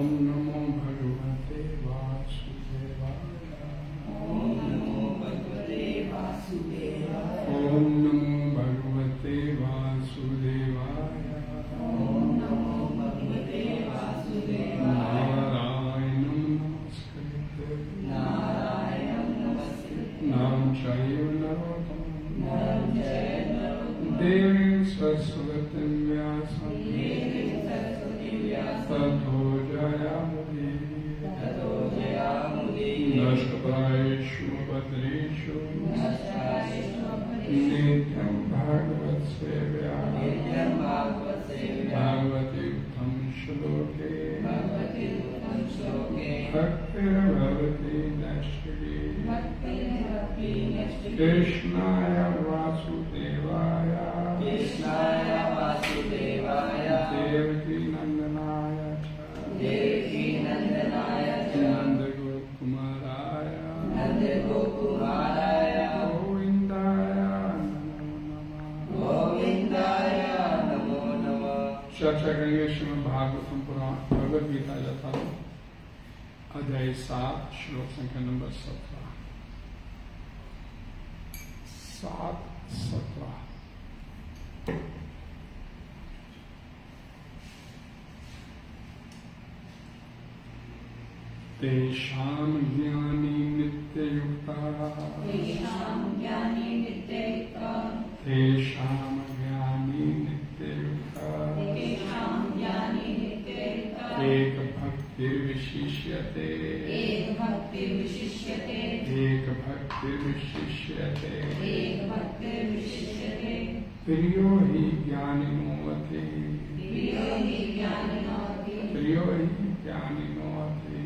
ओम नमो भगवते वासुदेवाय। ओम नमो भगवते वासुदेवाय। ओम नमो भगवते वासुदेवाय। ओम नमो भगवते वासुदेवाय। नारायणं नमस्कृत्य नारायणं नमस्कृत्य नरं चैव नरोत्तमं नरं चैव नरोत्तमं देवीं सरस्वतीं व्यासं ततो जयामुदीरये। ततो जयामुदीरये। नष्टप्रायेषु भद्रेषु नित्यं भागवत सेव्या नित्यं भागवत सेव्या भागवते उत्तम श्लोके भगवति उत्तम श्लोके भक्तिर्भवति नश्यति भक्तिर्भवति नश्यति। कृष्णाय वासुदेवाय कृष्णाय वासुदेवाय देवकी नंदनाय च देवकी नंदनाय च नंदगोकुमाराय नंदगोकुमाराय गोविन्दाय नमो नमः। गोविन्दाय नमो नमः। चर्चा करेंगे श्रीमद् भागवतम पुराण भगवद गीता यथा अध्याय 7 श्लोक संख्या नंबर 17। 7-17। तेषां ज्ञानी नित्ययुक्ता तेषां ज्ञानी नित्ययुक्ता तेषां ज्ञानी नित्ययुक्ता तेषां ज्ञानी नित्ययुक्ता एक भक्तिर्विशिष्यते एक भक्तिर्विशिष्यते एक भक्तिर्विशिष्यते एक भक्तिर्विशिष्यते। प्रियो हि ज्ञानिनोऽति प्रियो हि ज्ञानिनोऽति प्रियो हि ज्ञानिनोऽति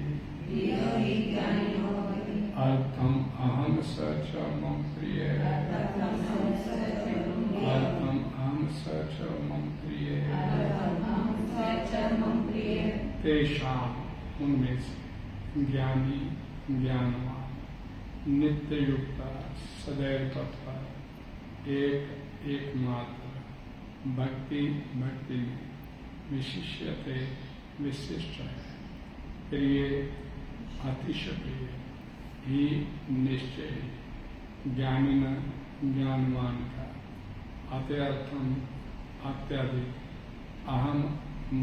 प्रियो हि ज्ञानिनोऽति। अर्थम अहम स च मम प्रिय अर्थम अहम स च मम प्रिय तेषां उनमें से ज्ञानी ज्ञानवान नित्य युक्त सदैव तत्पर एक एकमात्र भक्ति भक्ति में विशिष्यते विशिष्ट है। प्रिय अतिशय प्रिय ही निश्चय ज्ञानी न ज्ञानवान का अत्यर्थम अत्यधिक अहम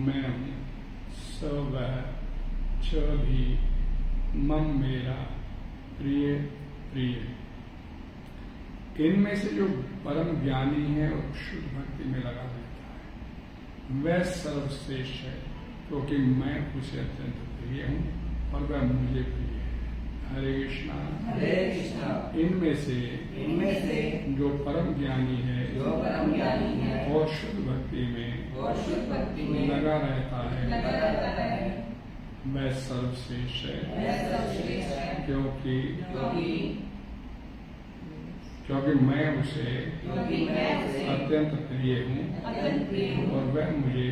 मैं हूँ स वह च भी मम मेरा प्रिय प्रिय। इनमें से जो परम ज्ञानी है और शुद्ध भक्ति में लगा रहता है वह सर्वश्रेष्ठ है क्योंकि मैं उसे अत्यंत प्रिय हूँ और वह मुझे प्रिय है। हरे कृष्णा हरे कृष्णा। इनमें से जो परम ज्ञानी है जो परम ज्ञानी है और शुद्ध भक्ति में लगा रहता है वह सर्वश्रेष्ठ है क्योंकि मैं उसे अत्यंत प्रिय हूँ और वह मुझे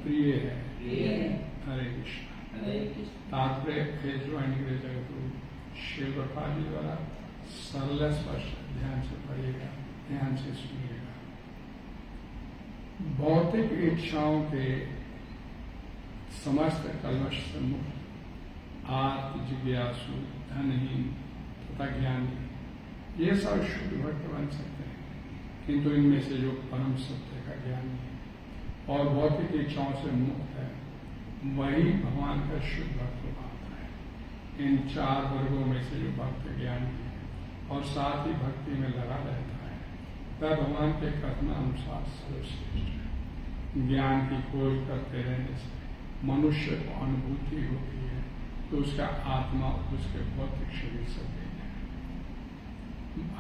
प्रिय है। हरे कृष्ण। तात्पर्य श्री प्रभुपाद जी द्वारा सरल स्पष्ट ध्यान से पढ़िएगा, ध्यान से सुनिएगा। भौतिक इच्छाओं के समस्त कलमश से मुक्त आत्म जिज्ञासु धनहीन तथा ज्ञानी ये सब शुद्ध भक्त बन सकते हैं किंतु इनमें से जो परम सत्य का ज्ञानी है और भौतिक इच्छाओं से मुक्त है वही भगवान का शुद्ध भक्त पाता है। इन 4 वर्गों में से जो भक्त ज्ञानी है और साथ ही भक्ति में लगा रहता है वह भगवान के कथनानुसार सर्वश्रेष्ठ है। ज्ञान की खोज करते रहने से मनुष्य को अनुभूति होती है तो उसका आत्मा उसके भौतिक शरीर से भिन्न है।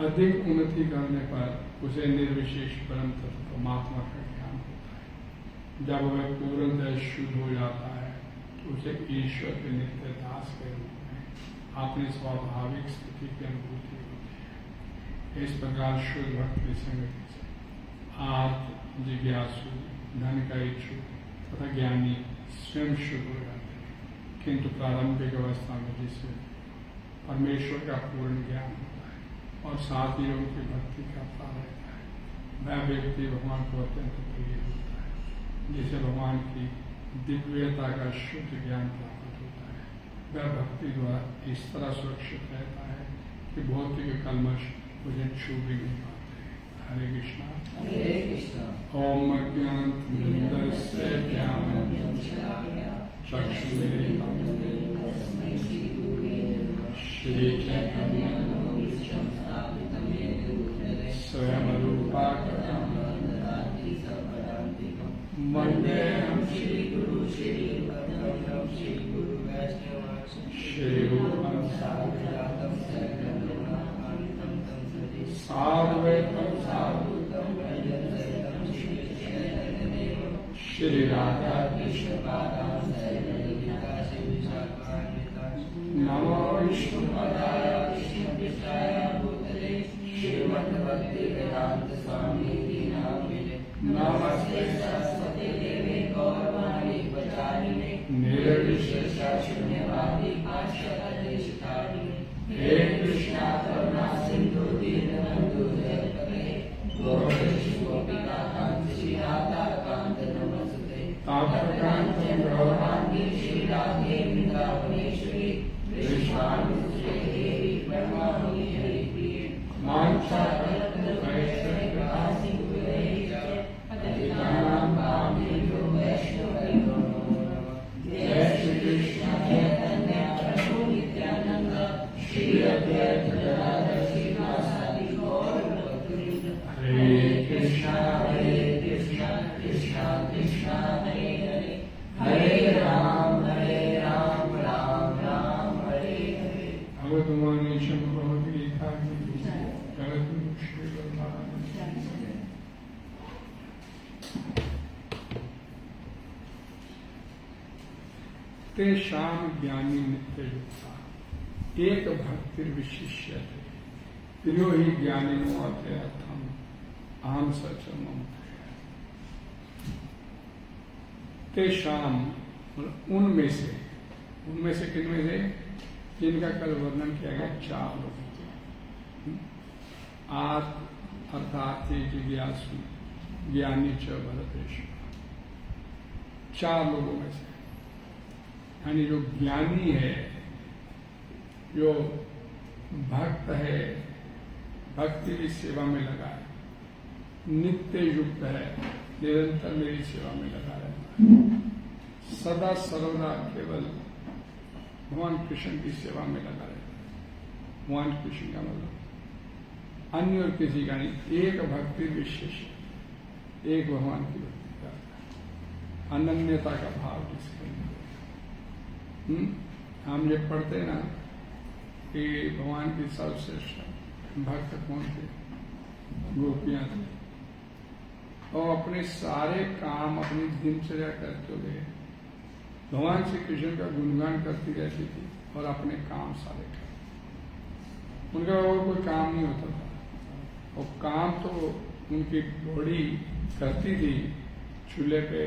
अधिक उन्नति करने पर उसे निर्विशेष परम तत्व परमात्मा का ज्ञान होता है। जब वह पूर्णतः शुद्ध हो जाता है तो उसे ईश्वर के नित्य दास के रूप में अपनी स्वाभाविक स्थिति की अनुभूति होती है। इस प्रकार शुद्ध भक्ति संगति से आत्म जिज्ञासु धन का इच्छुक तथा ज्ञानी स्वयं शुद्ध हो जाते हैं किंतु प्रारंभिक अवस्था में जिसे परमेश्वर का पूर्ण ज्ञान होता है और साथ ही उनकी भक्ति करता रहता है वह व्यक्ति भगवान को अत्यंत प्रिय होता है जिसे भगवान की दिव्यता का शुद्ध ज्ञान प्राप्त होता है। वह भक्ति द्वारा इस तरह सुरक्षित रहता है कि भौतिक कलमश मुझे छू भी नहीं पाते। हरे कृष्णा। हरे कृष्णा। ओम अज्ञानतिमिरस्य ज्ञानञ्जनशलाकया चक्षुरुन्मीलितं तस्मै श्रीगुरुवे नमः। श्रीचैतन्यमनोभीष्टं स्थापितं येन भूतले स्वयं रूपा कथं ददाति सर्वदान्तिकं। वन्देऽहं श्रीगुरु श्रीपदं श्रीगुरुवैष्णवं श्रीरूपं साग्रजातं सकलगुणान्वितं तं सदा साद्वैतं सावधूतं भजन्तं श्रीचैतन्यदेवं श्रीराधा कृष्णपादां सैललिता श्रीविशाखान्वितां नमो विष्णुपदाय कृष्णपृष्ठाय भूतले श्रीमद्भक्तिवेदान्त स्वामी नामिने नमस्ते सरस्वती देवे गौरवाणी प्रचारिणे निर्विशेष शून्यवादी पाश्चात्यदेशतारिणे हे कृष्णा करुणा सिंधु दीनबंधु जगत्पते गोपेश गोपिका कांत श्री राधा कांत नमस्ते तापकान्तं गौरांगी श्री राधे वृंदावनेश्वरी विश्वामित्री देवी ब्रह्मणि हरि प्रिय मांसा जय श्री कृष्ण चैतन्य प्रभु नित्यानंद श्री अद्वैत गदाधर श्रीवासादि गौर भक्तवृंद। हरे कृष्णा कृष्णा कृष्णा हरे हरे हरे राम राम राम हरे हरे। भगवद्वाणी शंभवती गीता की जगत श्री तेषां ज्ञानी नित्य युक्ता एक भक्तिर्विशिष्यते प्रियो हि ज्ञानिनो अर्थम अहम सच मम। तेषां उनमें से किनमें से जिनका कल वर्णन किया गया चार लोग अर्थात जिज्ञासु ज्ञानी च भरतेश चार लोगों में से यानी जो ज्ञानी है जो भक्त है भक्ति की सेवा में लगा है नित्य युक्त है निरंतर मेरी सेवा में लगा रहता है सदा सर्वदा केवल भगवान कृष्ण की सेवा में लगा रहता है। भगवान कृष्ण का मतलब अन्य और किसी का नहीं एक भक्ति विशेष एक भगवान की भक्ति करता है अनन्यता का भाव जिसके हम जब पढ़ते ना कि भगवान की सर्वश्रेष्ठ भक्त कौन थे गोपियां थे और अपने सारे काम अपनी दिनचर्या करते हुए भगवान श्री कृष्ण का गुणगान करती रहती थी और अपने काम सारे करते उनका और कोई काम नहीं होता था और काम तो उनकी बॉडी करती थी चूल्हे पे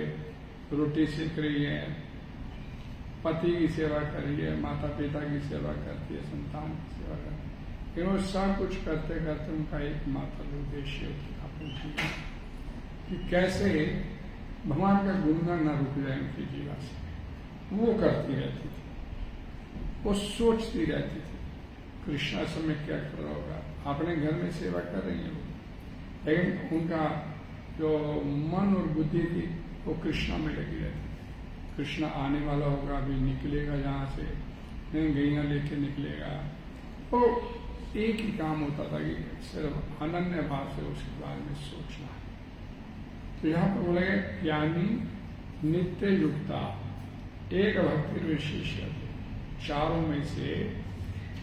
रोटी सेक रही है पति की सेवा कर रही है माता पिता की सेवा करती है संतान की सेवा करती है वो सब कुछ करते करते उनका एकमात्र उद्देश्य अपने जीवन कि कैसे भगवान का गुणगान न रुक जाए उनकी जीवा से वो करती रहती थी वो सोचती रहती थी कृष्णा समय क्या कर रहा होगा अपने घर में सेवा कर रही है वो लेकिन उनका जो मन और बुद्धि थी वो कृष्णा में लगी रहती थी कृष्ण आने वाला होगा अभी निकलेगा जहाँ से गैया लेके निकलेगा तो एक ही काम होता था कि सिर्फ अनन्य भाव से उसके बारे में सोचना है। तो यहाँ पर बोले ज्ञानी नित्य युक्ता एक भक्ति विशेष चारों में से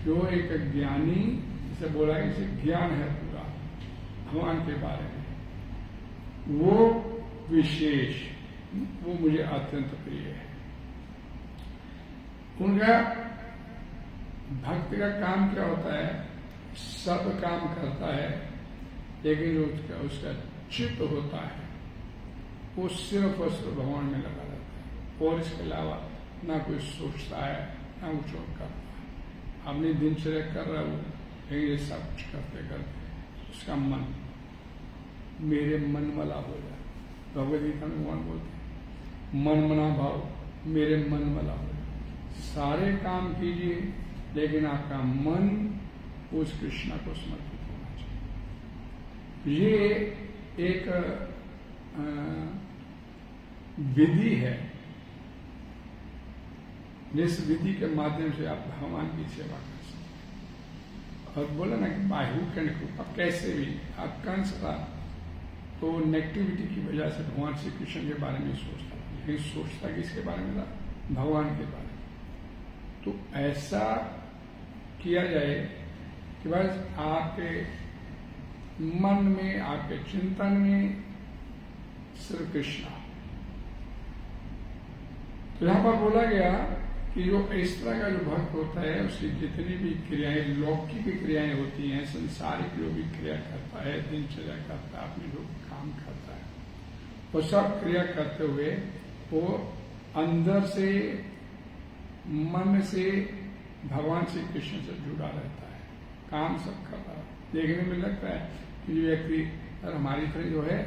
जो एक ज्ञानी जिसे बोला इसे ज्ञान है पूरा भगवान के बारे में वो विशेष वो मुझे अत्यंत प्रिय है। उनका भक्त का काम क्या होता है सब काम करता है लेकिन जो उसका चित्त होता है वो सिर्फ और सिर्फ भगवान में लगा रहता है और इसके अलावा ना कोई सोचता है ना कुछ और करता है अपनी दिनचर्या कर रहा है वो लेकिन ये सब कुछ करते करते उसका मन मेरे मन वाला हो जाए। भगवद गीता में भगवान बोलते हैं मन मना भाव मेरे मन वाला हो। सारे काम कीजिए लेकिन आपका मन उस कृष्णा को समर्पित होना चाहिए। ये एक विधि है जिस विधि के माध्यम से आप भगवान की सेवा कर सकते। और बोला ना कि बाहु के कृपा कैसे भी आप कंस का तो नेगेटिविटी की वजह से भगवान श्री कृष्ण के बारे में सोचता, लेकिन सोचता किसके बारे में था? भगवान के बारे में। तो ऐसा किया जाए कि बस आपके मन में, आपके चिंतन में सिर्फ कृष्णा। तो यहां पर बोला गया कि जो इस तरह का जो भक्त होता है उसकी जितनी भी क्रियाएं, लौकिक क्रियाएं होती हैं, संसारिक जो भी क्रिया करता है, दिनचर्या करता है, अपने जो काम करता है, वो सब क्रिया करते हुए वो अंदर से, मन से भगवान श्री कृष्ण से जुड़ा रहता है, काम सब करता है। देखने में लगता है कि जो व्यक्ति हमारी तरह जो है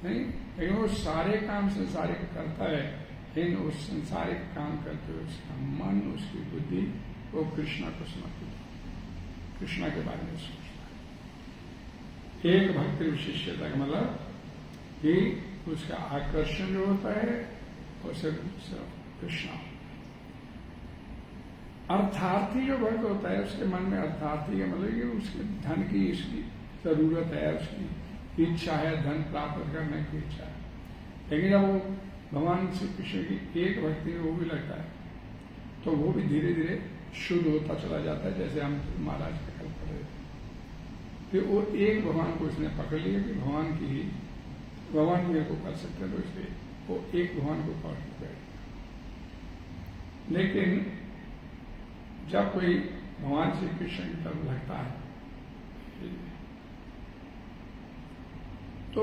नहीं, लेकिन वो सारे काम संसारिक करता है, लेकिन उस संसारिक काम करते हुए उसका मन, उसकी बुद्धि वो कृष्णा को समर्पित, कृष्णा के बारे में सोचता है। एक भक्ति विशिष्टता का मतलब कि उसका आकर्षण जो होता है वो सिर्फ कृष्णा। अर्थार्थी जो भक्त होता है उसके मन में अर्थार्थी का मतलब कि उसके धन की इसकी जरूरत है, उसकी इच्छा है, धन प्राप्त करने की इच्छा है। लेकिन जब वो भगवान श्री कृष्ण की एक भक्ति में वो भी लगता है तो वो भी धीरे धीरे शुद्ध होता चला जाता है। जैसे हम महाराज का कल पढ़ रहे थे, फिर वो एक भगवान को उसने पकड़ लिया कि भगवान मेरे को कर सकते हैं, तो इसलिए वो एक भगवान को पकड़ के बैठ गया। लेकिन जब कोई भगवान श्री कृष्ण की तरफ लगता है तो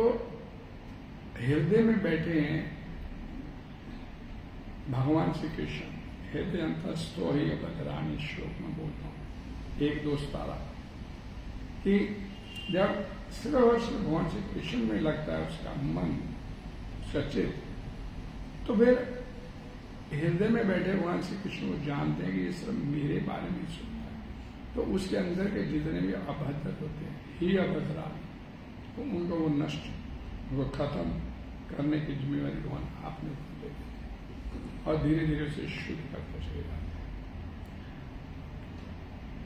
हृदय में बैठे हैं भगवान श्री कृष्ण। हृदय अंतस्थो ही बदरानी श्लोक में बोलता हूं, एक दोस्त तारा कि जब सिर्फ भगवान श्री कृष्ण में लगता है उसका मन, उसका चित्त, तो फिर हृदय में बैठे भगवान श्री कृष्ण को जानते हैं कि ये सिर्फ मेरे बारे में सुनता है। तो उसके अंदर के जितने भी अभद्र होते हैं ही अभद्रा, तो उनको वो नष्ट, वो खत्म करने की जिम्मेवारी भगवान आपने ले ली और धीरे धीरे उसे शुद्ध करते चले जाते हैं।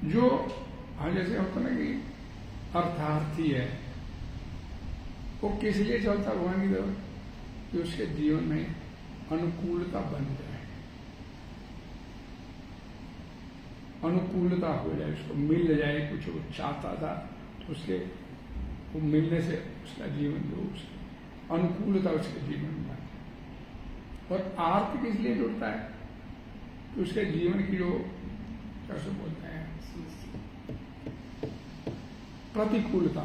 जो जैसे होता ना कि अर्थार्थी है, वो किस लिए चलता भगवान की तरफ कि उसके जीवन में अनुकूलता बन जाए, अनुकूलता हो जाए, उसको मिल जाए कुछ वो चाहता था तो उसके वो मिलने से उसका जीवन जो उसकी अनुकूलता उसके जीवन में बन जाए। और आर्थ किस लिए जुड़ता है कि उसके जीवन की जो कैसे बोलते हैं प्रतिकूलता,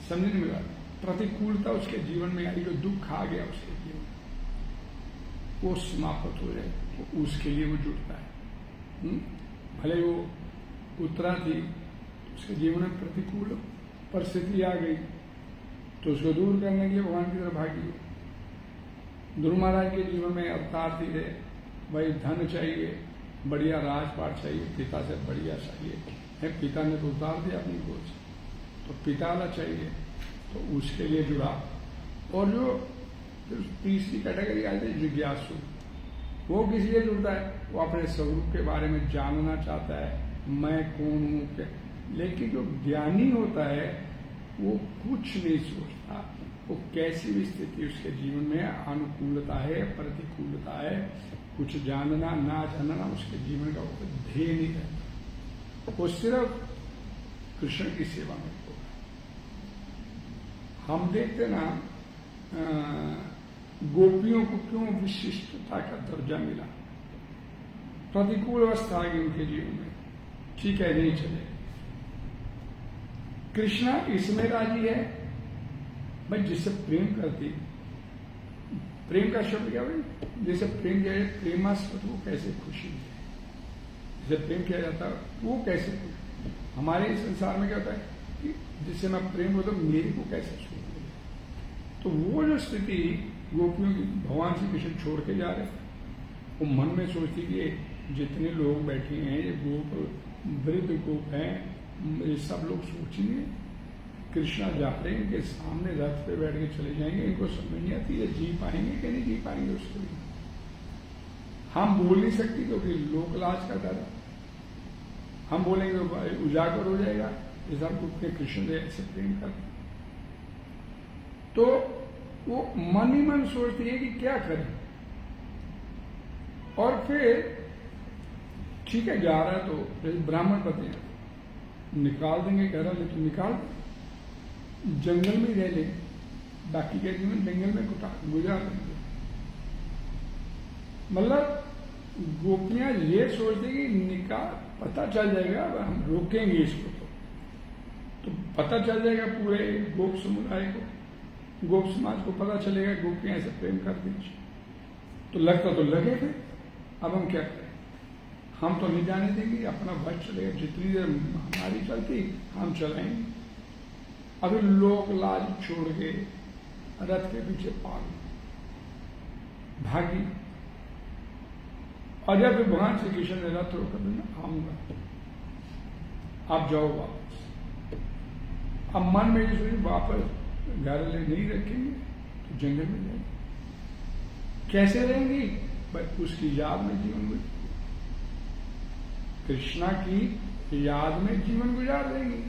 समझने में मिला, प्रतिकूलता उसके जीवन में आई, जो दुख आ गया उसके जीवन में वो समाप्त हो जाए, तो उसके लिए वो जुड़ता है। भले वो उत्तरा थी, उसके जीवन में प्रतिकूल परिस्थिति आ गई तो उसको दूर करने के लिए भगवान की तरफ भागी। ध्रुव महाराज के जीवन में अवतार थे, भाई धन चाहिए, बढ़िया राजपाट चाहिए, पिता से बढ़िया चाहिए, पिता ने तो उतार दिया अपनी गोद, तो पिता वाला चाहिए, तो उसके लिए जुड़ा। और जो तीसरी कैटेगरी आई थी जिज्ञासु, वो किस लिए जुड़ता है? वो अपने स्वरूप के बारे में जानना चाहता है, मैं कौन हूं। लेकिन जो ज्ञानी होता है वो कुछ नहीं सोचता, वो कैसी भी स्थिति उसके जीवन में अनुकूलता है, प्रतिकूलता है, कुछ जानना ना जानना उसके जीवन का ध्येय नहीं रहता, वो सिर्फ कृष्ण की सेवा में होगा। हम देखते ना गोपियों को क्यों विशिष्टता का दर्जा मिला? प्रतिकूल अवस्था आ गई उनके जीवन में, ठीक है नहीं चले, कृष्णा इसमें राजी है, भाई जिससे प्रेम करती, प्रेम का शब्द क्या भाई, जैसे प्रेम किया जाए, प्रेमास्पद वो कैसे खुशी है, जिसे प्रेम किया जाता है वो कैसे खुशी। हमारे संसार में क्या होता है कि जिससे मैं प्रेम होता हूं मेरे को कैसे सुख मिले, तो वो जो स्थिति गोपियों की, भगवान श्री कृष्ण छोड़ के जा रहे, वो मन में सोचती कि जितने लोग बैठे हैं ये गोप वृद्ध गोप हैं, ये सब लोग सोचेंगे कृष्णा जा रहे हैं, इनके सामने रथ पे बैठ के चले जाएंगे, इनको समझ नहीं आती है जी पाएंगे कि नहीं जी पाएंगे उसके लिए। हम बोल नहीं सकती क्योंकि लोक लाज का डर है, हम बोलेंगे उजागर हो जाएगा, इस हमको कृष्ण से ऐसे प्रेम करते। तो वो मन ही मन सोचती है कि क्या करें, और फिर ठीक है जा रहा है तो जैसे ब्राह्मण पति हैं निकाल देंगे, कह रहा ले तो निकाल दे, जंगल में रह ले, बाकी का जीवन जंगल में गुजार देंगे। मतलब गोपियां ये सोचती कि निकाल, पता चल जाएगा हम रोकेंगे इसको तो पता चल जाएगा पूरे गोप समुदाय को, गोप समाज को पता चलेगा गोपियां ऐसे प्रेम कर दीजिए, तो लगता तो लगे थे। अब हम क्या करें, हम तो नहीं जाने देंगे, अपना वश चलेगा, जितनी देर हमारी चलती हम चलाएंगे। अभी लोग लाज छोड़ के रथ के पीछे भागी, और जब भगवान श्री कृष्ण ने रथ रोक देना आऊंगा, आप जाओ वापस। अब मन में ये सोचिए वापस घर ले नहीं रखेंगे तो जंगल में जाएंगे, कैसे रहेंगी भाई, उसकी याद में जीवन गुजार, कृष्णा की याद में जीवन गुजार देंगी।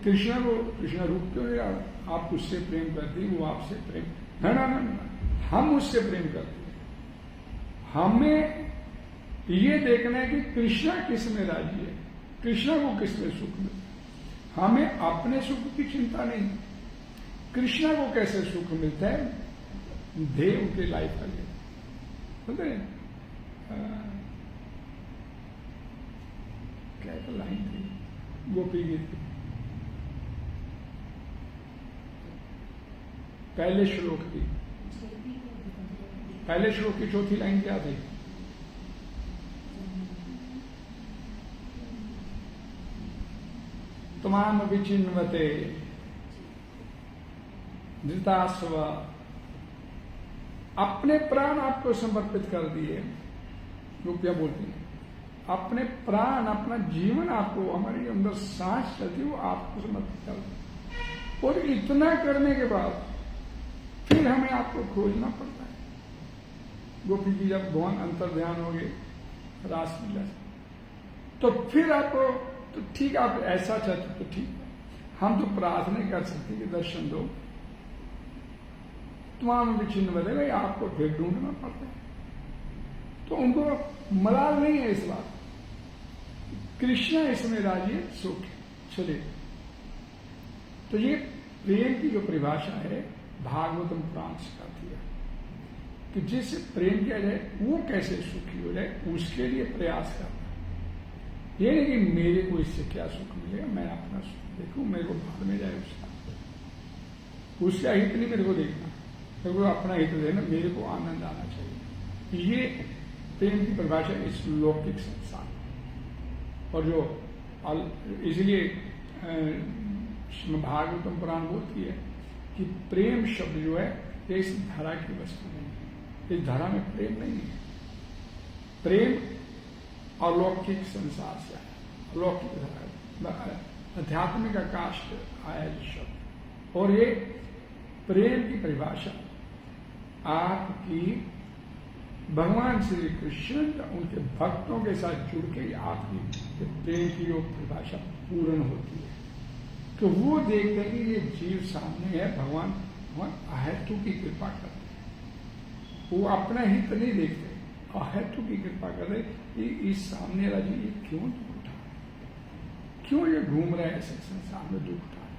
कृष्णा रूप क्यों नहीं रहा, आप उससे प्रेम करती, वो आपसे प्रेम, ना, हम उससे प्रेम करते हैं। हमें ये देखना है कि कृष्णा किस में राजी है, कृष्णा को किस में सुख मिलता है। हमें अपने सुख की चिंता नहीं, कृष्णा को कैसे सुख मिलता है, ध्येय उनके लाइफ का लिए बोलते हैं। क्या तो लाइन थी गोपी गीत की, पहले श्लोक की चौथी लाइन क्या थी, तमाम विचिन्वते धृतास्व, अपने प्राण आपको समर्पित कर दिए। गोपियां बोलती हैं अपने प्राण, अपना जीवन आपको, हमारी अंदर सांस चलती वो आपको समर्पित कर दिए, और इतना करने के बाद फिर हमें आपको खोजना पड़ता है। गोपी जी जब भगवान अंतर ध्यान हो गए रासलीला से, तो फिर आपको तो ठीक, आप ऐसा चाहते तो ठीक, हम तो प्रार्थना कर सकते कि दर्शन दो, तमाम विचिन्न बदले भाई, आपको फिर ढूंढना पड़ता है। तो उनको मलाल नहीं है इस बात, कृष्ण इसमें राजी है, सुख चले। तो ये प्रेम की जो परिभाषा है भागवतम पुराण सिखाती है कि जिससे प्रेम किया जाए वो कैसे सुखी हो जाए, उसके लिए प्रयास करना। ये नहीं कि मेरे को इससे क्या सुख मिलेगा, मैं अपना सुख देखूं, मेरे को भाग में जाए उसका हित नहीं मेरे को देखना, मेरे को अपना हित देना, मेरे को आनंद आना चाहिए। ये प्रेम की परिभाषा इस लौकिक संसार, और जो इसलिए भागवतम पुराण बोलती है कि प्रेम शब्द जो है ये इस धारा की वस्तु नहीं है, इस धारा में प्रेम नहीं है। प्रेम अलौकिक संसार से आया, अलौकिक धारा, आध्यात्मिक आकाश आया जो शब्द, और ये प्रेम की परिभाषा आपकी भगवान श्री कृष्ण उनके भक्तों के साथ जुड़ के आपकी प्रेम की जो परिभाषा पूर्ण होती है। तो वो देखते हैं कि ये जीव सामने है, भगवान अहेतु की कृपा करते हैं, वो अपना हित नहीं देखते, अहेतु की कृपा कर रहे कि इस सामने वाला जी ये क्यों दुख उठा है, क्यों ये घूम रहा है ऐसे संसार में दुख उठा है,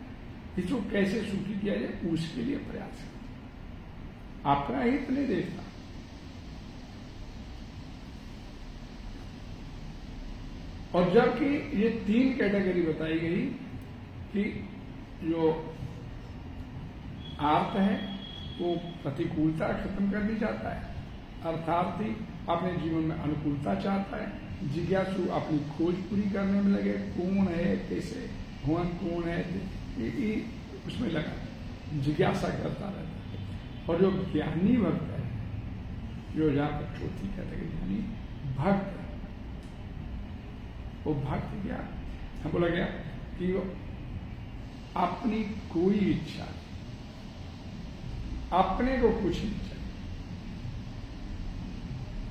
इसको कैसे सुखी किया जाए उसके लिए प्रयास करते, अपना हित नहीं देखता। और जबकि ये तीन कैटेगरी बताई गई कि जो आर्त है वो प्रतिकूलता खत्म करनी चाहता है, अर्थार्थी अपने जीवन में अनुकूलता चाहता है, जिज्ञासु अपनी खोज पूरी करने में लगे, कौन है कैसे भगवान कौन है ये उसमें लगा, जिज्ञासा करता रहता है। और जो ज्ञानी भक्त है, जो जहाँ पर चौथी कैटेगरी यानी भक्त, वो भक्त क्या है, बोला गया कि वो अपनी कोई इच्छा, अपने को कुछ नहीं चाहिए,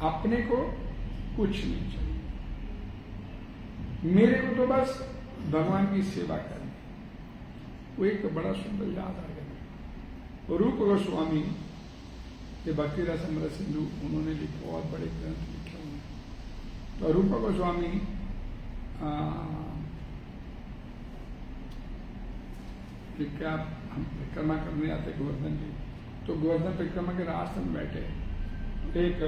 अपने को कुछ नहीं चाहिए, मेरे को तो बस भगवान की सेवा करनी। वो एक बड़ा सुंदर याद आ गया, रूप गोस्वामी ये भक्ति रसमृत सिंधु उन्होंने लिखे, बहुत बड़े ग्रंथ लिखे हुए। तो रूप गोस्वामी क्या हम परिक्रमा करने आते गोवर्धन जी, तो गोवर्धन परिक्रमा के रास्ते में बैठे एक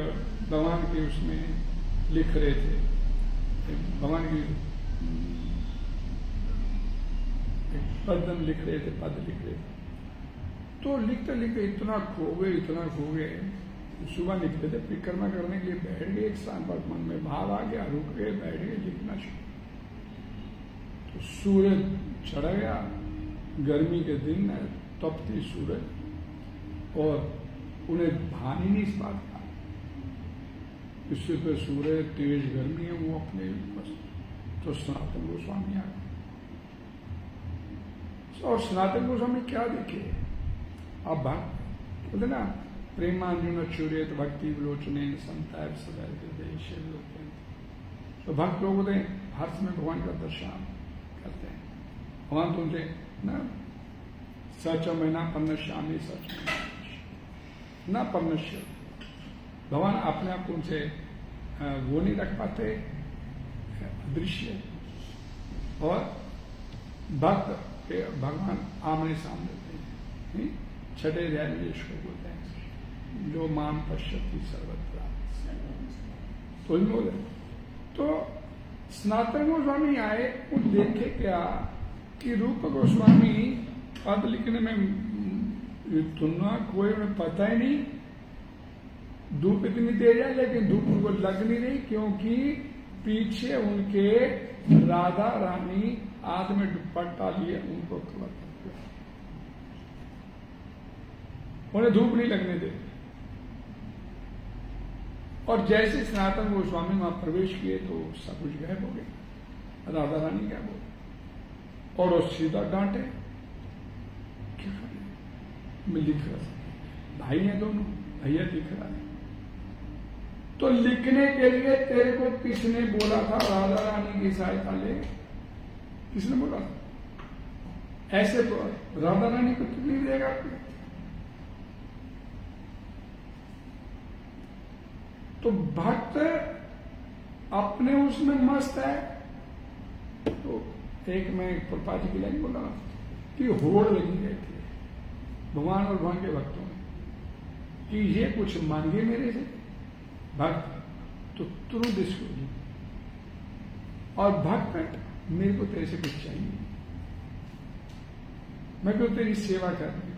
भगवान के उसमें लिख रहे थे, भगवान की पद लिख रहे थे, तो लिखते लिखते इतना खो गए, सुबह निकले थे परिक्रमा करने के लिए, बैठ गए, एक स्थान पर मन में भाव आ गया, रुक गए, बैठ गए, लिखना शुरू। तो सूरज चढ़ गया, गर्मी के दिन है, तपती सूरज, और उन्हें भान ही नहीं इस बात का, इससे पे सूरज तेज गर्मी है, वो अपने बस। तो सनातन गोस्वामी आ गए, और सनातन गोस्वामी क्या देखे, अब भक्त बोलते ना, प्रेमांजुन चुरेत भक्ति विलोचने संताय सदैव देश। तो भक्त लोग होते हैं हर समय भगवान का दर्शन करते हैं। भगवान तुमसे ना सच महीना पन्नश्यामी, सच न पन्नश्य, भगवान अपने आप उनसे वो नहीं रख पाते दृश्य, और भक्त के भगवान आमने सामने देते हैं। छठे अध्याय में इसको बोलते हैं, जो मान पश्यति सर्वत्र। तो सनातन गोस्वामी आए, वो देखे क्या कि रूप गोस्वामी पद लिखने में तुलना कोई उन्हें पता ही नहीं, धूप इतनी तेज है लेकिन धूप उनको लग नहीं रही, क्योंकि पीछे उनके राधा रानी हाथ में दुपट्टा लिए उनको कवर करते, उन्हें धूप नहीं लगने देते। और जैसे सनातन गोस्वामी वहां प्रवेश किए तो सब कुछ गायब हो गया, राधा रानी गायब हो गई, और वो सीधा डांटे, क्या करें, मैं लिख रहा था, भाई है दोनों, भैया लिख रहा है, तो लिखने के लिए तेरे को किसने बोला था राधा रानी की सहायता ले, किसने बोला था? ऐसे तो राधा रानी को तकलीफ देगा आपको। तो भक्त अपने उसमें मस्त है। तो एक मैं प्रभुपाद जी की लाइन बोला कि होड़ लगी रहती है भगवान और भगवान के भक्तों में कि ये कुछ मांगे मेरे से भक्त, तो तुरंत इसको दी, और भक्त मेरे को तेरे से कुछ चाहिए, मैं क्यों तेरी सेवा कर रही,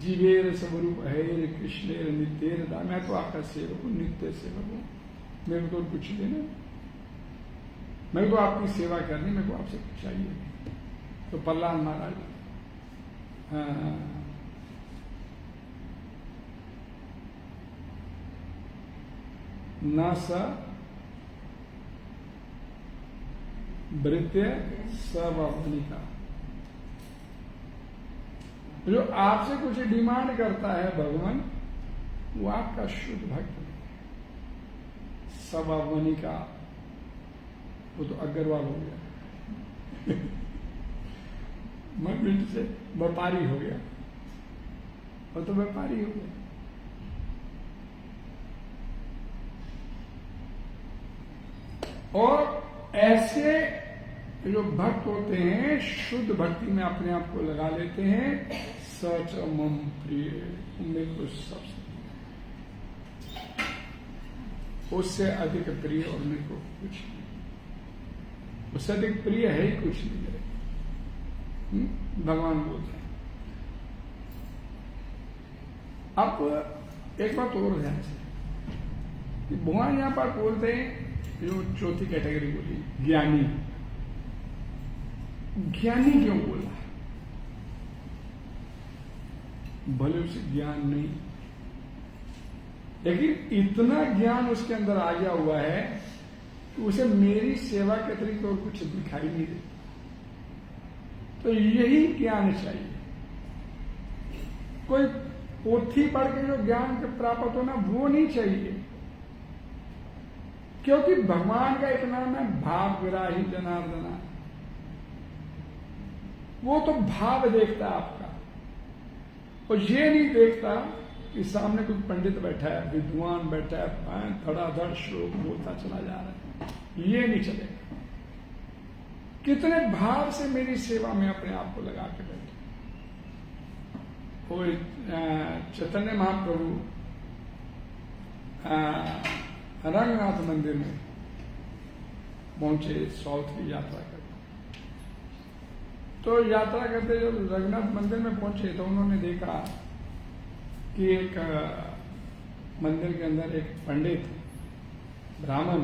जीवेर स्वरूप हैर कृष्णेर नित्येर दा, मैं तो आपका सेवक हूं, नित्य सेवक हूं, मेरे को तो कुछ देना, मैं तो आपकी सेवा करनी, मेरे को आपसे कुछ चाहिए। तो प्रहलाद महाराज न स वृत्य सवनिका, जो आपसे कुछ डिमांड करता है भगवान, वो आपका शुद्ध भक्त है। सवनिका वो तो अग्रवाल हो गया मंदिर से व्यापारी हो गया, वो तो व्यापारी हो गया। और ऐसे जो भक्त होते हैं शुद्ध भक्ति में अपने आप को लगा लेते हैं, सच मम प्रिय, मेरे को सबसे उससे अधिक प्रिय और मेरे को कुछ नहीं, उससे अधिक प्रिय है ही कुछ नहीं मेरे, भगवान बोलते हैं। अब एक बात और ध्यान से कि भगवान यहां पर बोलते हैं, जो चौथी कैटेगरी बोली ज्ञानी, ज्ञानी क्यों बोला? भले उसे ज्ञान नहीं, लेकिन इतना ज्ञान उसके अंदर आ गया हुआ है कि उसे मेरी सेवा के अतिरिक्त और कुछ दिखाई नहीं देता। तो यही ज्ञान चाहिए। कोई पोथी पढ़ के जो ज्ञान के प्राप्त होना वो नहीं चाहिए, क्योंकि भगवान का एक नाम है भावग्राही जनार्दना। वो तो भाव देखता है आपका, और ये नहीं देखता कि सामने कोई पंडित बैठा है, विद्वान बैठा है, धड़ाधड़ श्लोक बोलता चला जा रहा है। ये नहीं चलेगा। कितने भाव से मेरी सेवा में अपने आप को लगा के बैठे। कोई चैतन्य महाप्रभु रंगनाथ मंदिर में पहुंचे, साउथ की यात्रा करते। तो यात्रा करते जब रंगनाथ मंदिर में पहुंचे तो उन्होंने देखा कि एक मंदिर के अंदर एक पंडित ब्राह्मण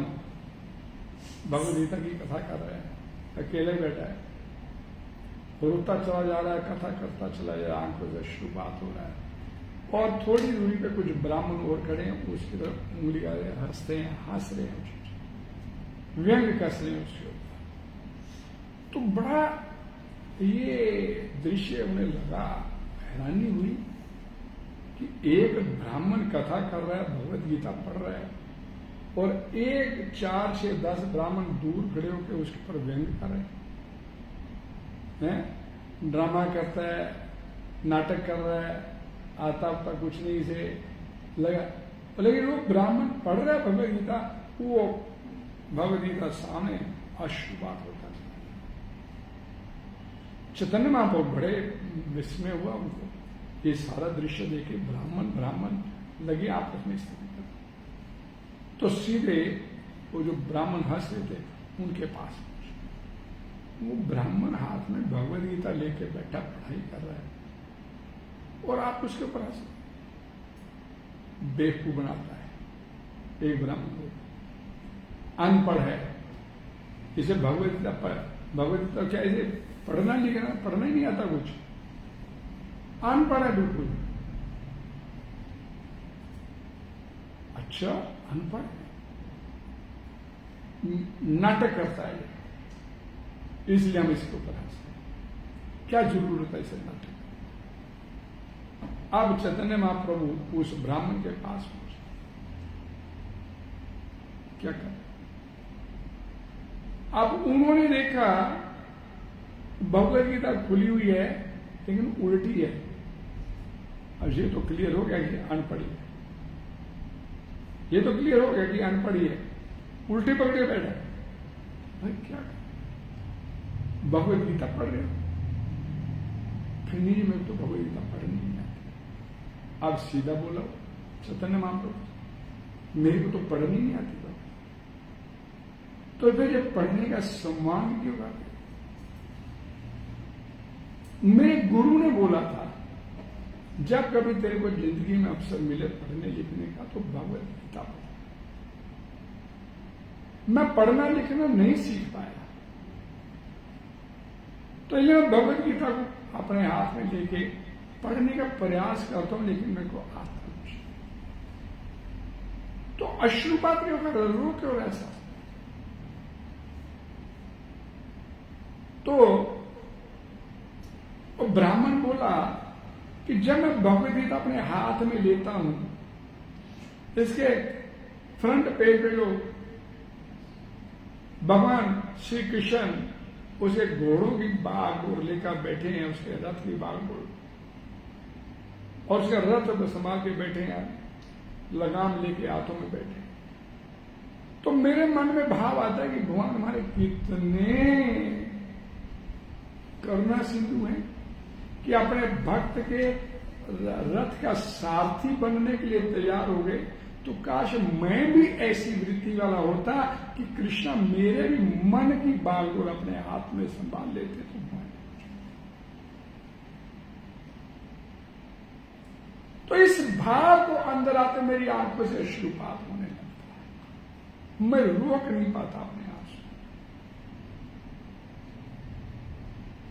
भगवद गीता की कथा कर रहे हैं, अकेले बैठा है, रोता चला जा रहा है, कथा करता चला जा रहा है, आंखों से अश्रुपात हो रहा है, और थोड़ी दूरी पे कुछ ब्राह्मण और खड़े हैं, उसकी तरफ उंगली आ रहे, हंसते हैं, हंस रहे हैं, व्यंग कस रहे हैं उसके ऊपर। तो बड़ा ये दृश्य उन्हें लगा, हैरानी हुई कि एक ब्राह्मण कथा कर रहा है, भगवद गीता पढ़ रहा है, और एक 4 से 10 ब्राह्मण दूर खड़े होकर उसके ऊपर व्यंग कर रहे हैं, ड्रामा करता है, नाटक कर रहा है, आता आता कुछ नहीं से लगा। लेकिन वो ब्राह्मण पढ़ रहा है भगवद गीता, वो भगवद गीता सामने अश्रुपात होता है। चैतन्य महाप्रभु बड़े विस्मय हुआ उनको, ये सारा दृश्य देखे ब्राह्मण लगे आपस में स्थिति कर। तो सीधे वो जो ब्राह्मण हंस रहे थे उनके पास पहुंचे। वो ब्राह्मण हाथ में भगवद गीता लेके बैठा, पढ़ाई कर रहा है, और आप उसके ऊपर हंस, बेवकूफ बनाता है। एक ब्राह्मण को अनपढ़ है, इसे भगवद गीता क्या इसे पढ़ना लिखना पढ़ना ही नहीं आता, कुछ अनपढ़ है बिल्कुल। अच्छा, अनपढ़ नाटक करता है, इसलिए हम इसके ऊपर हंसते हैं। क्या जरूरत है इसे नाटक? अब चैतन्य महाप्रभु उस ब्राह्मण के पास पहुंचे, क्या कर? अब उन्होंने देखा भगवद गीता खुली हुई है लेकिन उल्टी है। अब ये तो क्लियर हो गया कि अनपढ़ी है, ये तो क्लियर हो गया कि अनपढ़ी है, उल्टी पकड़े बैठा। भाई क्या भगवद गीता पढ़ रहे हो? फिर नहीं, मैं तो भगवद गीता पढ़नी नहीं आती। अब सीधा बोला चैतन्य महाप्रभु, मेरे को तो पढ़नी नहीं आती। तो फिर ये पढ़ने का सम्मान क्यों करते? मेरे गुरु ने बोला था, जब कभी तेरे को जिंदगी में अवसर मिले पढ़ने लिखने का तो भगवद गीता पढ़। मैं पढ़ना लिखना नहीं सीख पाया, तो ये भगवद गीता को अपने हाथ में लेके पढ़ने का प्रयास करता हूं, लेकिन मेरे को आता नहीं। तो अश्रुपात क्यों कर, रो क्यों ऐसा? तो ब्राह्मण बोला कि जब मैं भगवद गीता अपने हाथ में लेता हूं, इसके फ्रंट पेज पे जो भगवान श्री कृष्ण उसे घोड़ों की बाग और लेकर बैठे हैं, उसके रथ की बाग और उसका रथ को संभाल के बैठे हैं, लगाम लेके हाथों में बैठे हैं, तो मेरे मन में भाव आता है कि भगवान हमारे कितने करुणा सिंधु हैं कि अपने भक्त के रथ का सारथी बनने के लिए तैयार हो गए। तो काश मैं भी ऐसी वृत्ति वाला होता कि कृष्णा मेरे भी मन की बागडोर अपने हाथ में संभाल लेते। तो इस भाव को अंदर आते मेरी आंखों से अश्रुपात होने लगता है, मैं रोक नहीं पाता अपने आप से।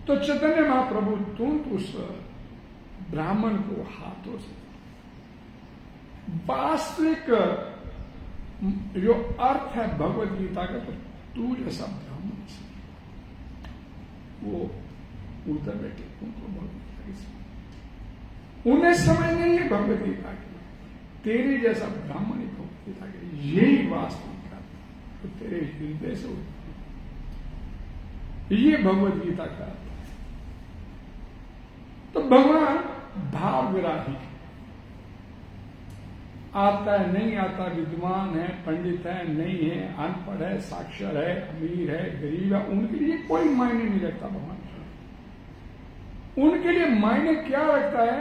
तो चैतन्य महाप्रभु तुरंत उस ब्राह्मण को हाथों से। वास्तविक जो अर्थ है भगवत गीता का, तो तू जैसा ब्राह्मण से वो उधर बैठे उनको भगवत गीता उन्हें समझ नहीं है भगवत गीता की, तेरे जैसा ब्राह्मण ही भगवत गीता के यही वास्तविक अर्थ तो तेरे हृदय से उठता, ये भगवत गीता का अर्थ है। तो भगवान भावग्राही आता है नहीं आता, विद्वान है पंडित है नहीं है, अनपढ़ है साक्षर है अमीर है गरीब है, उनके लिए कोई मायने नहीं रखता भगवान। उनके लिए मायने क्या रखता है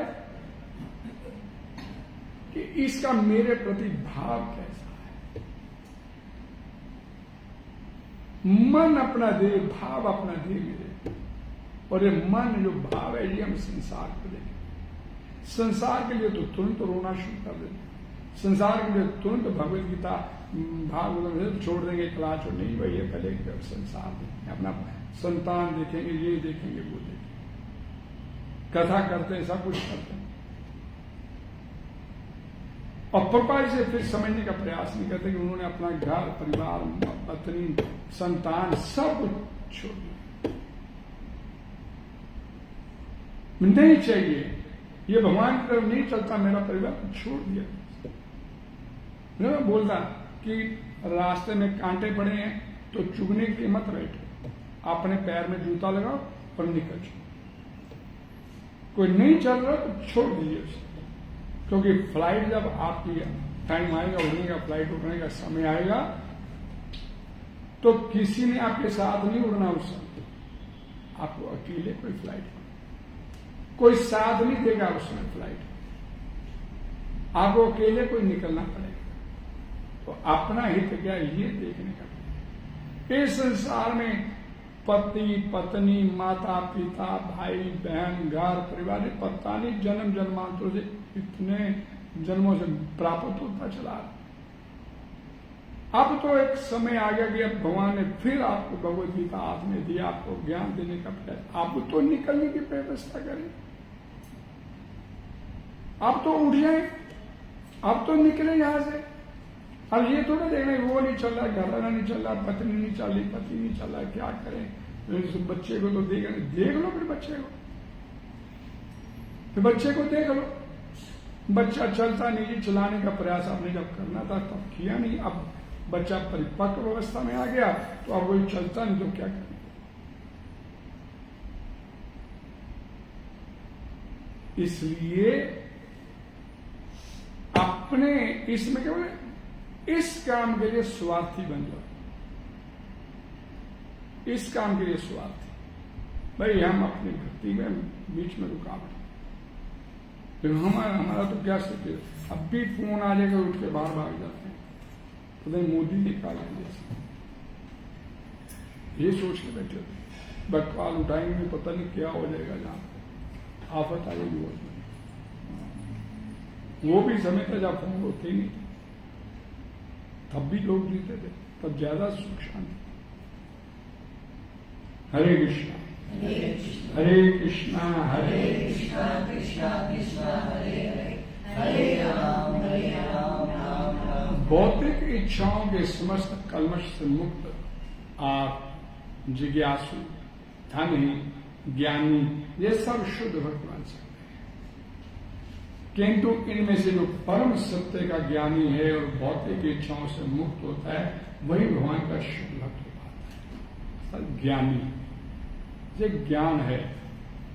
कि इसका मेरे प्रति भाव कैसा है। मन अपना दे, भाव अपना दे मेरे, और ये मन जो भाव है ये हम संसार को देंगे। संसार के लिए तो तुरंत रोना शुरू कर देंगे, संसार के लिए तुरंत भगवत गीता भागवत छोड़ देंगे, क्लास छोड़ नहीं भाई, ये पहले संसार देखेंगे, अपना संतान देखेंगे, ये देखेंगे वो देखेंगे, कथा करते हैं सब कुछ करते हैं, और प्रपाल से फिर समझने का प्रयास नहीं करते कि उन्होंने अपना घर परिवार पत्नी संतान सब कुछ छोड़ दिया। नहीं चाहिए, ये भगवान की तरफ नहीं चलता, मेरा परिवार छोड़ दिया। मैं बोलता कि रास्ते में कांटे पड़े हैं तो चुगने के लिए मत बैठो, अपने पैर में जूता लगाओ और निकल जाओ। कोई नहीं चल रहा तो छोड़ दीजिए उसे, क्योंकि फ्लाइट जब आपकी टाइम आएगा उड़ने का, फ्लाइट उड़ने का समय आएगा, तो किसी ने आपके साथ नहीं उड़ना उस समय, आपको अकेले कोई फ्लाइट, कोई साथ नहीं देगा उसमें फ्लाइट, आपको अकेले कोई निकलना पड़ेगा। तो अपना हित क्या ये देखने का। इस संसार में पति पत्नी माता पिता भाई बहन घर परिवार पता नहीं जन्म जन्मांतरों से इतने जन्मों से प्राप्त होता चला। अब तो एक समय आ गया कि अब भगवान ने फिर आपको भगवत गीता हाथ में दिया, आपको ज्ञान देने का प्रयास, आप तो निकलने की व्यवस्था करें, अब तो उठ जाए, अब तो निकले यहां से। अब ये थोड़ा देखना वो नहीं चल रहा, घराना नहीं चल रहा, पत्नी नहीं चल रही, पति नहीं चल रहा, क्या करें, तो बच्चे को तो देख लो, फिर बच्चे को देख लो। बच्चा चलता नहीं जी, चलाने का प्रयास आपने जब करना था तब किया नहीं, अब बच्चा परिपक्व अवस्था में आ गया तो अब वही चलता नहीं तो क्या करें। इसलिए अपने इसमें क्या बोले, इस काम के लिए स्वार्थी बन जाओ, इस काम के लिए स्वार्थी, भाई हम अपनी भक्ति में बीच में रुकावट, फिर हमारा तो क्या स्थिति, अब भी फोन आ जाएगा उठ के बाहर भाग जाते हैं, पता नहीं मोदी निकाले जैसे, ये सोच के बैठे थे बकवाल उठाएंगे पता नहीं क्या हो जाएगा, जहां आफत आएगी वो भी समय था जब फोन होते ही नहीं, तब भी लोग जीते थे, तब ज्यादा सुख शांति। हरे कृष्णा हरे कृष्णा हरे कृष्णा कृष्णा कृष्णा हरे हरे, हरे राम राम राम। भौतिक इच्छाओं के समस्त कलमश से मुक्त आप जिज्ञासु धनी ज्ञानी ये सब शुद्ध भक्त बन सकते हैं, किंतु इनमें से जो परम सत्य का ज्ञानी है और भौतिक इच्छाओं से मुक्त होता है वही भगवान का शुद्ध भक्त हो पाता है। ज्ञानी ये ज्ञान है,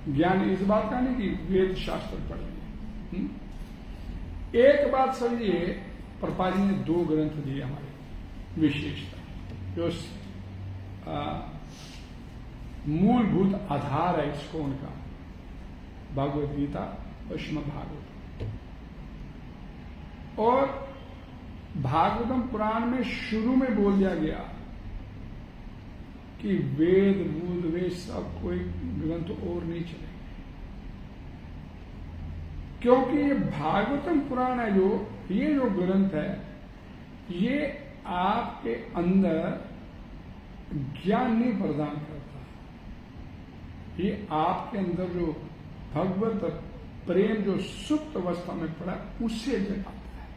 ज्ञान इस बात का नहीं कि वेद शास्त्र पढ़ लिए। एक बात समझिए, प्रभुपाद जी ने 2 ग्रंथ दिए हमारे विशेषता, जो मूलभूत आधार है इसको उनका, भगवद गीता और श्रीमद् भागवत। और भागवतम पुराण में शुरू में बोल दिया गया कि वेद मूल वेद सब कोई ग्रंथ और नहीं चलेंगे, क्योंकि ये भागवतम पुराण है ये जो ग्रंथ है ये आपके अंदर ज्ञान नहीं प्रदान करता, ये आपके अंदर जो भगवत प्रेम जो सुप्त अवस्था में पड़ा उससे जगाता है,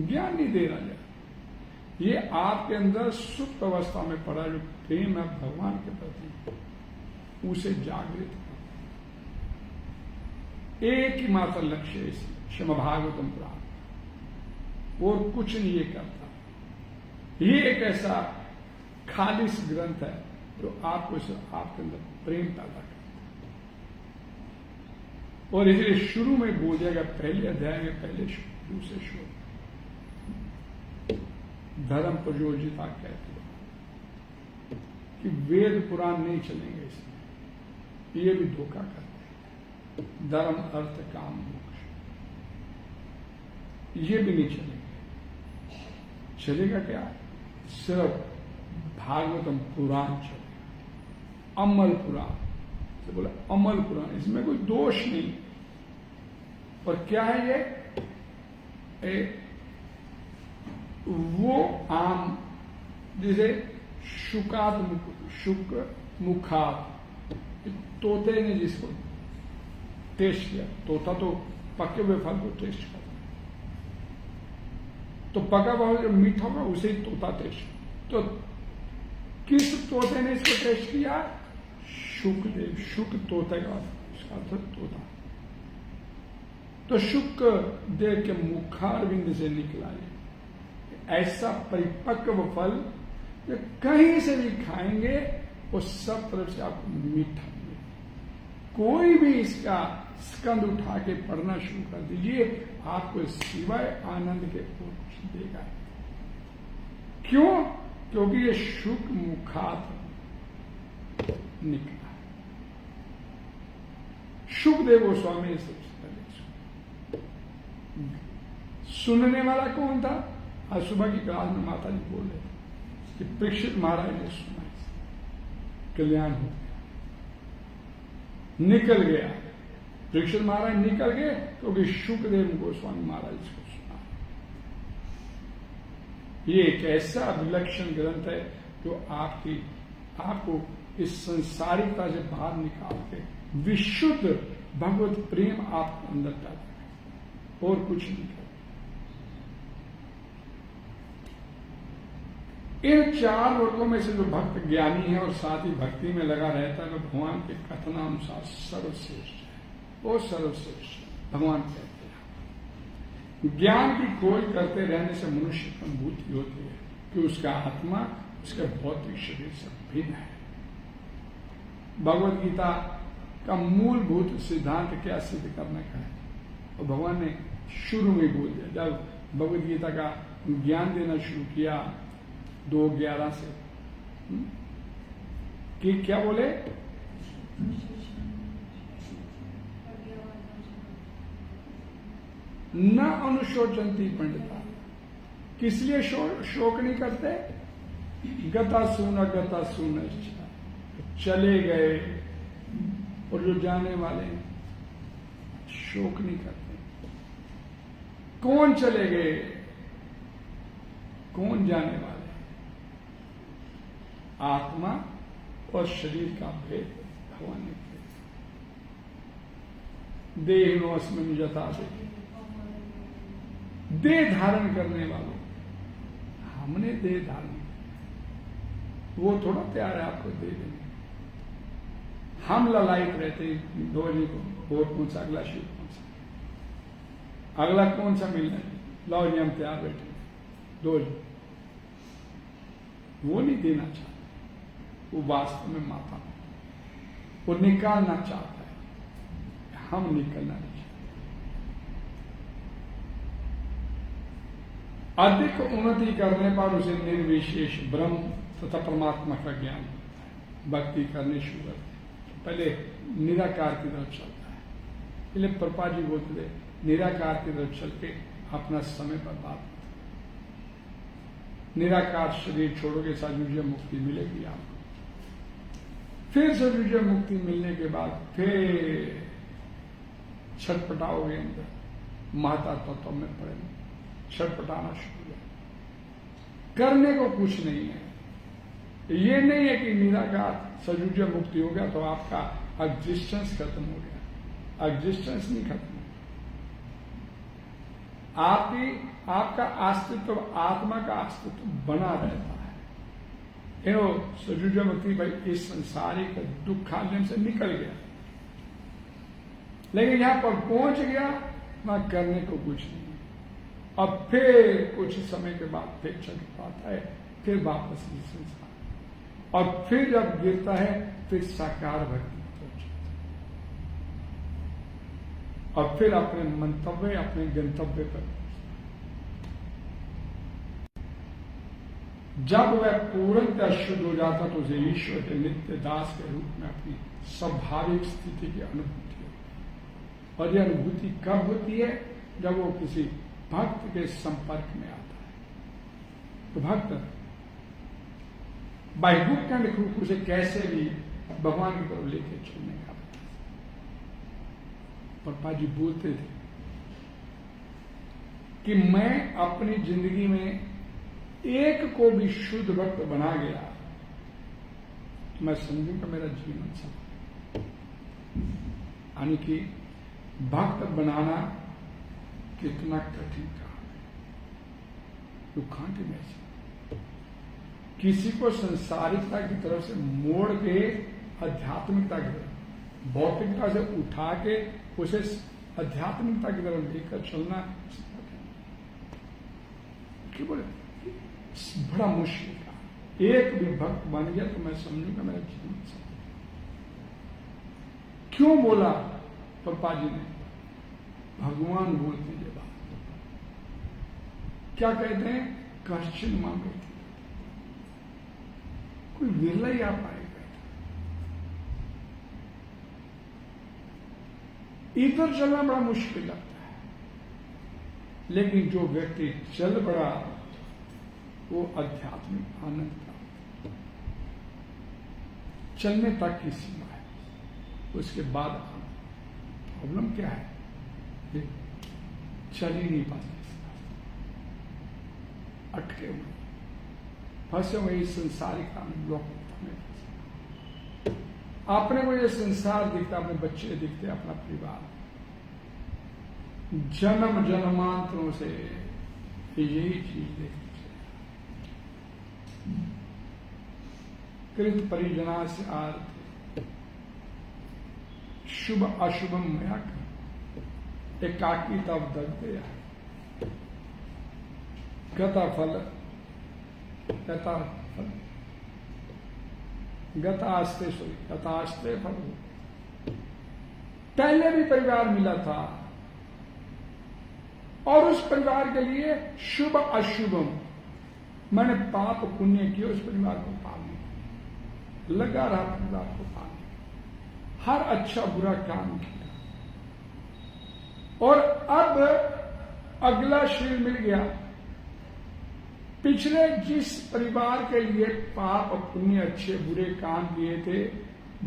ज्ञान नहीं दे रहा है। ये आपके अंदर सुप्त अवस्था में पड़ा जो प्रेम है भगवान के प्रति, उसे जागृत करता। एक ही मात्र लक्ष्य है श्रीमद् भागवतम पुराण, और कुछ नहीं ये करता। ये एक ऐसा खालिश ग्रंथ है जो आपको आपके अंदर प्रेम पैदा करता है। और इसलिए शुरू में बोल जाएगा, पहले अध्याय में पहले दूसरे श्लोक, धर्म प्रयोजिता कहते हैं कि वेद पुराण नहीं चलेंगे इसमें, ये भी धोखा करते हैं। धर्म अर्थ काम मोक्ष ये भी नहीं चलेंगे। चलेगा क्या? सिर्फ भागवतम पुराण चलेगा, अमल पुराण तो बोला अमल पुराण, इसमें कोई दोष नहीं। पर क्या है ये? वो आम जिसे शुक मुखात, तोते ने जिसको टेस्ट किया, तोता तो पके हुए फल को टेस्ट करता, तो पका हुआ जो मीठा होगा उसे ही तोता टेस्ट। तो किस तोते ने इसको टेस्ट किया? शुकदेव, शुक तोते का उसका अर्थ तोता। तो शुक देव के मुखारविंद से निकला है ऐसा परिपक्व फल जो कहीं से भी खाएंगे वो सब तरफ से आपको मीठा मिलेगा। कोई भी इसका स्कंद उठा के पढ़ना शुरू कर दीजिए, आपको सिवाय आनंद के कुछ देगा। क्यों? क्योंकि ये शुक मुखात निकला। शुकदेव गोस्वामी सबसे पहले सुनने वाला कौन था? आज सुबह की क्लास में माता जी बोल रहे थे कि परीक्षित महाराज ने सुना, कल्याण हो गया, निकल गया। परीक्षित महाराज निकल गए क्योंकि शुकदेव गोस्वामी महाराज को सुना। ये एक ऐसा विलक्षण ग्रंथ है जो आपको इस संसारिकता से बाहर निकाल के विशुद्ध भगवत प्रेम आपके अंदर पैदा करे, और कुछ नहीं करे। इन चार वर्गों में से जो भक्त ज्ञानी है और साथ ही भक्ति में लगा रहता है, वो भगवान के कथनानुसार सर्वश्रेष्ठ है। वो सर्वश्रेष्ठ भगवान कहते हैं। ज्ञान की खोज करते रहने से मनुष्य को अनुभूति होती है कि उसका आत्मा उसके भौतिक शरीर से भिन्न है। भगवत गीता का मूलभूत सिद्धांत क्या सिद्ध करने का है, और भगवान ने शुरू में बोल दिया। जब भगवत गीता का ज्ञान देना शुरू किया 2:11 से, कि क्या बोले? न अनुशोचंती पंडिता, किस लिए शोक नहीं करते? गता सुन चले गए, और जो जाने वाले शोक नहीं करते। कौन चले गए, कौन जाने वाले? आत्मा और शरीर का भेद भगवान ने किया। देहिनोऽस्मिन् यथा देह धारण करने वालों, हमने देह धारण किया, वो थोड़ा प्यार है आपको दे देंगे। हम ललायित रहते हैं दो जी को, और कौन सा अगला शिव कौन सा, अगला कौन सा मिलना है, लाओ जी हम तैयार बैठे दो जी। वो नहीं देना चाहता, वो वास्तव में माता है, वो निकालना चाहता है, हम निकलना नहीं चाहते। अधिक उन्नति करने पर उसे निर्विशेष ब्रह्म तथा परमात्मा का ज्ञान होता है। भक्ति करने शुरू करते पहले निराकार की तरफ चलता है। इसलिए प्रभुपाद जी बोलते थे निराकार की तरफ चल के अपना समय बर्बाद मत। निराकार शरीर छोड़ोगे सायुज्य मुक्ति मिलेगी आपको। फिर सायुज्य मुक्ति मिलने के बाद फिर छटपटाओगे अंदर, माता तत्व में पड़ेंगे, छटपटाना शुरू हो। करने को कुछ नहीं है। ये नहीं है कि निराकार सजुज्य मुक्ति हो गया तो आपका एग्जिस्टेंस खत्म हो गया। एग्जिस्टेंस नहीं खत्म। आपका अस्तित्व, आत्मा का अस्तित्व बना रहता है। सजुजमती भाई इस संसारिक दुख खाने से निकल गया, लेकिन यहां पर पहुंच गया, वहां करने को कुछ नहीं। अब फिर कुछ समय के बाद फिर चल पाता है, फिर वापस इस संसार, और फिर जब गिरता है फिर साकार भक्ति और फिर अपने मंतव्य, अपने गंतव्य पर। जब वह पूर्णतः शुद्ध हो जाता तो उसे ईश्वर के नित्य दास के रूप में अपनी स्वाभाविक स्थिति की अनुभूति हो। और यह अनुभूति कब होती है? जब वो किसी भक्त के संपर्क में आता है। तो भक्त बाय हुक एंड क्रूक उसे कैसे भी भगवान की तरफ लेके चलने का। पप्पा जी बोलते थे कि मैं अपनी जिंदगी में एक को भी शुद्ध भक्त बना गया, मैं समझूंगा मेरा जीवन सफल। यानी कि भक्त बनाना कितना कठिन काम है। You can't imagine. किसी को संसारिकता की तरफ से मोड़ के आध्यात्मिकता की तरफ, भौतिकता से उठा के उसे आध्यात्मिकता की तरफ लेकर चलना क्यों बोले बड़ा मुश्किल था। एक भी भक्त बन गया तो मैं समझूंगा मेरा जीवन सफल। क्यों बोला पप्पा जी ने? भगवान बोलते ये बात। क्या कहते हैं? कश्चिन मांगे, कोई विरला ही आ पाएगा। इधर चलना बड़ा मुश्किल लगता है, लेकिन जो व्यक्ति चल पड़ा वो आध्यात्मिक आनंद प्राप्त। चलने तक की सीमा है, उसके बाद प्रॉब्लम क्या है? चल ही नहीं पाते, अटके हुए, फंसे हुए इस संसारिक ब्लॉक में। अपने को ये संसार दिखता, अपने बच्चे दिखते, अपना परिवार, जन्म जन्मांतरों से यही चीज देखते। कृत परिजना से आर्थ शुभ अशुभम मया कर एकाकी तब दगते गता फल गतास्ते फल। पहले भी परिवार मिला था और उस परिवार के लिए शुभ अशुभम, मैंने पाप पुण्य किया उस परिवार को पालने, लगा रहा परिवार को पालने, हर अच्छा बुरा काम किया। और अब अगला शरीर मिल गया। पिछले जिस परिवार के लिए पाप पुण्य अच्छे बुरे काम किए थे,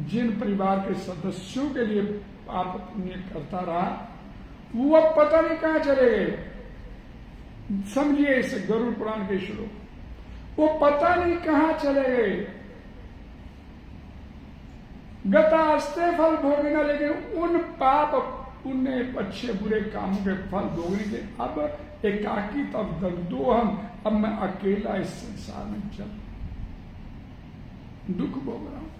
जिन परिवार के सदस्यों के लिए पाप पुण्य करता रहा, वो अब पता नहीं कहां चले गए। समझिए इस गरुड़ पुराण के श्लोक, वो पता नहीं कहां चले गए। गतास्ते फल भोगना, लेकिन उन पाप पुण्य अच्छे बुरे कामों के फल भोगने के अब एकाकी तब दग्धो हम, अब मैं अकेला इस संसार में चल दुख भोग रहा हूं।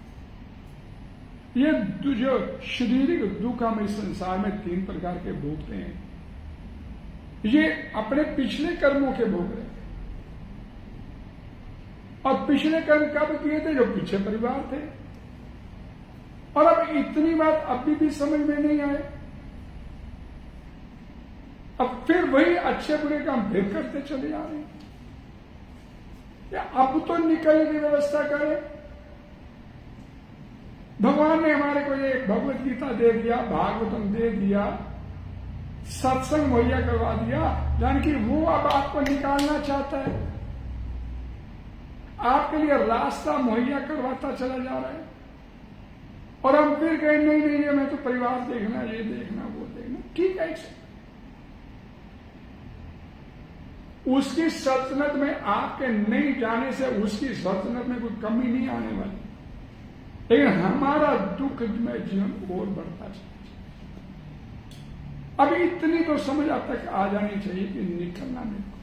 ये जो शारीरिक दुख हम इस संसार में 3 प्रकार के भोगते हैं, ये अपने पिछले कर्मों के भोग रहे हैं। और पिछले कर्म कब किए थे? जो पीछे परिवार थे। और अब इतनी बात अभी भी समझ में नहीं आए। अब फिर वही अच्छे बुरे काम फिर करते चले जा रहे हैं। या अब तो निकलने की व्यवस्था करें। भगवान ने हमारे को ये भगवत गीता दे दिया, भागवतम दे दिया, सत्संग मुहैया करवा दिया, यानी कि वो अब आपको निकालना चाहता है, आपके लिए रास्ता मुहैया करवाता चला जा रहा है। और हम फिर कहें नहीं नहीं, मैं तो परिवार देखना, ये देखना, वो देखना। ठीक है, उसकी सल्तनत में आपके नहीं जाने से उसकी सल्तनत में कोई कमी नहीं आने वाली, लेकिन हमारा दुख में जीवन और बढ़ता चला। अभी इतनी तो समझ आप तक आ जानी चाहिए कि निकलना मेरे को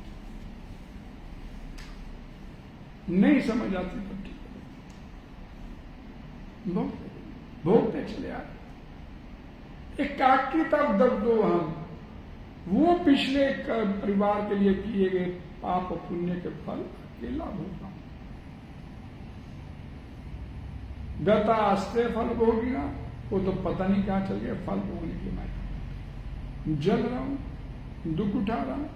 नहीं समझ आती तो ठीक है, भोगते चले आते। एकाकीता दब दो हम, वो पिछले परिवार के लिए किए गए पाप और पुण्य के फल अकेला भोगना। गता अस्ते फल भोगिना, वो तो पता नहीं कहां चल गया फल भोगने के मैं जल रहा हूं, दुख उठा रहा हूं।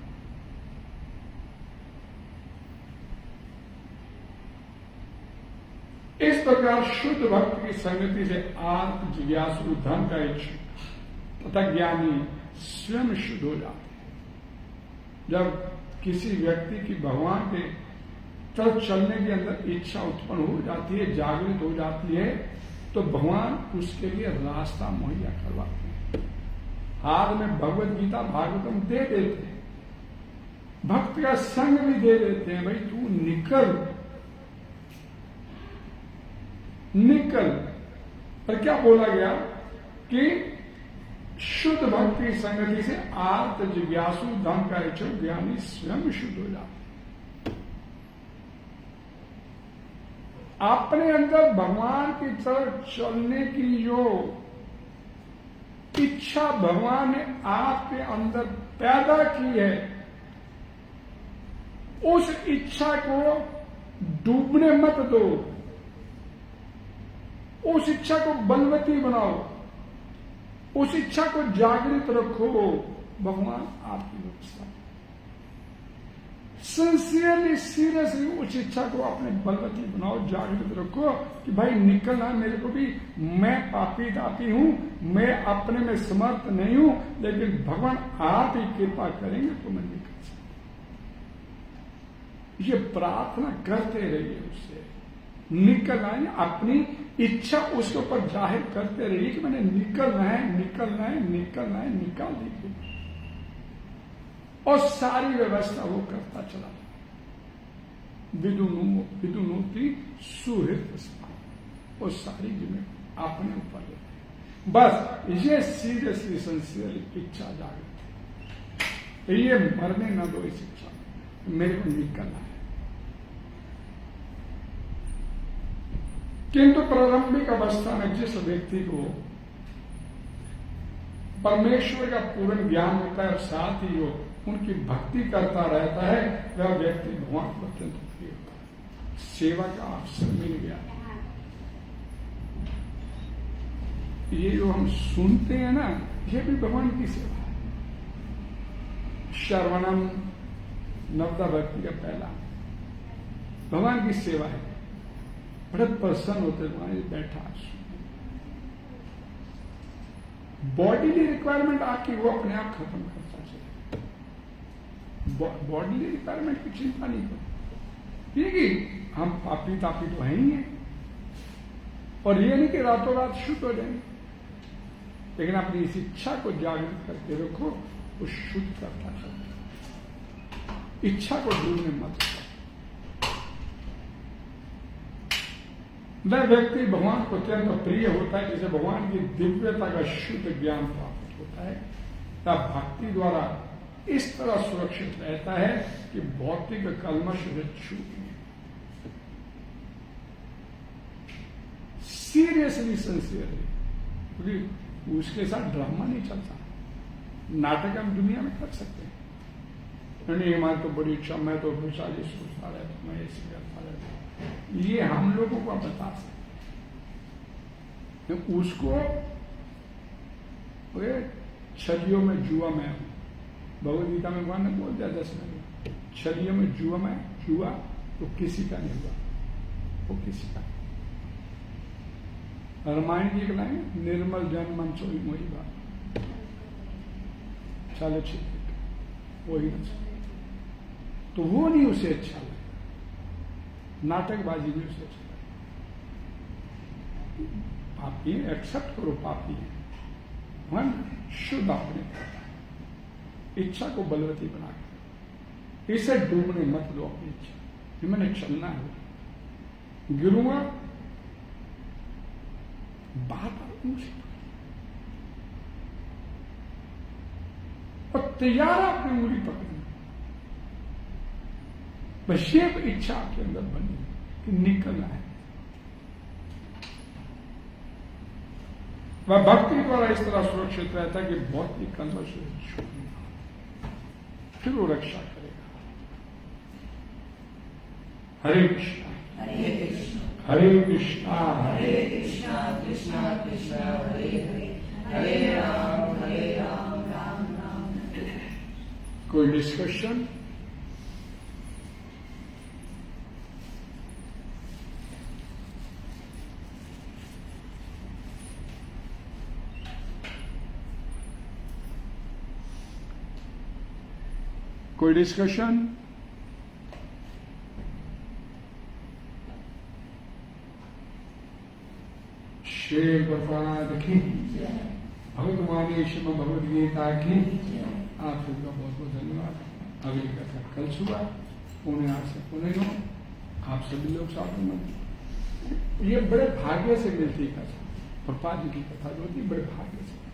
इस प्रकार शुद्ध भक्त की संगति से आत्म जिज्ञासु धन का इच्छुक तथा ज्ञानी स्वयं शुद्ध हो जाते हैं। जब किसी व्यक्ति की भगवान के तरफ चलने के अंदर इच्छा उत्पन्न हो जाती है, जागृत हो जाती है, तो भगवान उसके लिए रास्ता मुहैया करवाते हैं। हाथ में भगवत गीता भागवतम दे देते हैं, भक्त का संग भी दे देते हैं, भाई तू निकल निकल। पर क्या बोला गया कि शुद्ध भक्ति संगति से आर्त जिज्ञासु धन का इच्छुक ज्ञानी स्वयं शुद्ध हो जाते। अपने अंदर भगवान की तरफ चलने की जो इच्छा भगवान ने आपके अंदर पैदा की है, उस इच्छा को डूबने मत दो, उस इच्छा को बलवती बनाओ, उस इच्छा को जागृत रखो। भगवान आपकी व्यवस्था सिंसियरली सीरियसली उस इच्छा को अपने बलवती बनाओ, जागृत रखो कि भाई निकलना मेरे को भी, मैं पापी तापी हूं, मैं अपने में समर्थ नहीं हूं, लेकिन भगवान आप ही कृपा करेंगे तो मैं निकल सकता। ये प्रार्थना करते रहिए, उससे निकलना है, अपनी इच्छा उसके ऊपर जाहिर करते रहिए कि मैंने निकलना है, निकलना है, निकलना है, निकाल दीजिए। और सारी व्यवस्था वो करता चला विदुनोति सुहृत स्थान, और सारी जिम्मेदारी अपने ऊपर लेते। बस ये सीरियसली सिंसियरली इच्छा जागृत, ये मरने न दो इस इच्छा, मेरे को निकलना है। किंतु प्रारंभिक अवस्था में जिस व्यक्ति को परमेश्वर का पूर्ण ज्ञान होता है और साथ ही वो उनकी भक्ति करता रहता है, वह व्यक्ति भगवान को अत्यंत प्रिय होता है। सेवा का अवसर मिल गया। ये जो हम सुनते हैं ना, ये भी भगवान की सेवा है। श्रवणम नवदा भक्ति का पहला भगवान की सेवा है। बड़े प्रसन्न होते भगवान बैठा। बॉडीली रिक्वायरमेंट आपकी वो अपने आप खत्म करता चले। बॉडीली रिक्वायरमेंट की चिंता नहीं करो, ये कि हम पापी तापी तो हैं ही हैं, और ये नहीं कि रातों रात शुद्ध हो जाएंगे, लेकिन अपनी इस इच्छा को जागृत करके रखो, वो शुद्ध करता चलता। इच्छा को ढूंढने मत करो। वह व्यक्ति भगवान को अत्यंत प्रिय होता है, जिसे भगवान की दिव्यता का शुद्ध ज्ञान प्राप्त होता है, तब भक्ति द्वारा इस तरह सुरक्षित रहता है कि भौतिक कल्मश से छूट नहीं। सीरियसली सिंसियरली, क्योंकि उसके साथ ड्रामा नहीं चलता। नाटक हम दुनिया में कर सकते हैं, नहीं हमारी तो बड़ी इच्छा, मैं तो हमेशा ये सोचता रहता, मैं ऐसे करता रहता, ये हम लोगों को बता सकते। उसको छलियों में जुआ में, भगवद गीता में भगवान ने बोल दिया 10 में, छलियों में जुआ में जुआ तो किसी का नहीं हुआ, वो किसी का। रामायण की एक लाइन, निर्मल जन मन चोरी मोही बात, चलो ठीक वही न, तो वो नहीं उसे अच्छा लगा, नाटकबाजी में उसे अच्छा लगा। पापी एक्सेप्ट करो, पापी है, मन शुद्ध अपने करता है, इच्छा को बलवती बना कर, इसे डूबने मत दो अपनी इच्छा, कि मैंने चलना है। गिरूंगा बात मुझे, और तैयार आपने उंगली पकड़ी, बस ये इच्छा आपके अंदर बनी कि निकलना है। वह भक्ति द्वारा इस तरह सुरक्षित रहता है कि बहुत निकलना से छोड़ना, फिर वो रक्षा करेगा। हरे कृष्णा हरे कृष्णा हरे कृष्णा हरे कृष्णा कृष्णा कृष्णा हरे हरे हरे राम राम राम। कोई डिस्कशन? कोई डिस्कशन? श्री प्रभुपाद की, भगवान श्रीमद् भगवद गीता की। आप सबका बहुत बहुत धन्यवाद। अगली कथा कल सुबह 8:45 से 9:45 आप सभी लोग साथ में। ये बड़े भाग्य से मिलती कथा, प्रभुपाद जी की कथा जो होती बड़े भाग्य से।